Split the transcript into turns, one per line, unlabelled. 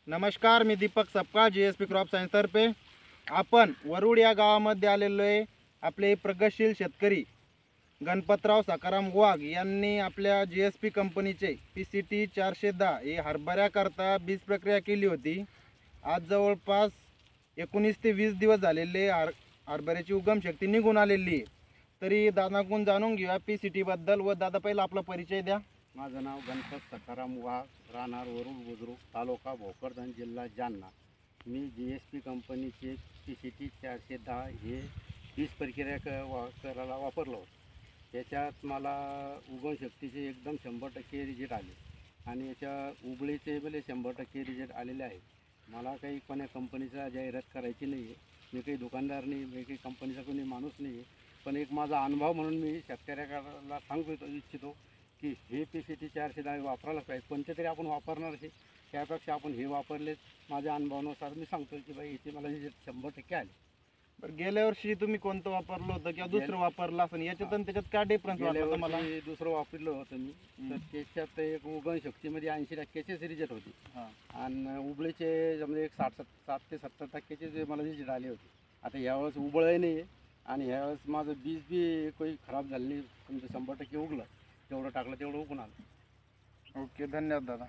नमस्कार, मी Deepak Sapkal, GSP crop सायन्सतर्फे आपण वरुड या गावामध्ये आलेलो आहे। आपले प्रगतशील शेतकरी गणपतराव सखाराम वाघ यांनी आपल्या GSP कंपनीचे PCT 410 हे हरभऱ्याकरता बीज प्रक्रिया केली होती। आज जवळपास 19 ते 20 दिवस झालेले हरभऱ्याची उगम शक्ती निघून आलेली आहे। तरी दादाकडून जाणून घेऊया PCT बद्दल। व दादा, पहिला आपला परिचय द्या।
माझं नाव गणपत सखाराम वाघ, राहणार वरुड बुद्रुक, तालुका भोकरदन, जिल्हा जालना। मी GSP कंपनीचे PCT 410 हे बीज प्रक्रिया करायला वापरलं होतं। त्याच्यात मला उगम शक्तीचे एकदम 100% रिजल्ट आले आणि याच्या उबळीचे बले 100% रिजल्ट आलेले आहेत। मला काही कोण्या कंपनीचा जाहिरात करायची नाही आहे, मी काही दुकानदार नाही, मी काही कंपनीचा कोणी माणूस नाही आहे, पण एक माझा अनुभव म्हणून मी शेतकऱ्याला सांगू इच्छितो की हे PCT 410 वापरायला पाहिजे। कोणते तरी आपण वापरणार आहे, त्यापेक्षा आपण हे वापरले। माझ्या अनुभवानुसार मी सांगतो की बाई इथे मला 100% आले।
बरं, गेल्या वर्षी तुम्ही कोणतं वापरलं होतं किंवा दुसरं वापरलं असं, याच्यात आणि त्याच्यात काय डिफरन्स वाटला तुम्हाला?
दुसरं वापरलं होतं मी, तर त्याच्यात एक उगम शक्तीमध्ये 80%चेच रिजल्ट होते आणि उबळीचे म्हणजे एक 60 ते 70%चे मला रिजल्ट आले होते। आता यावेळेस उबळही नाही आहे आणि ह्यावेळेस माझं बीज बी काही खराब झालं नाही, तुमचं 100% उगलं, जेवढं टाकलं तेवढं उगून आलं।
ओके, धन्यवाद दादा।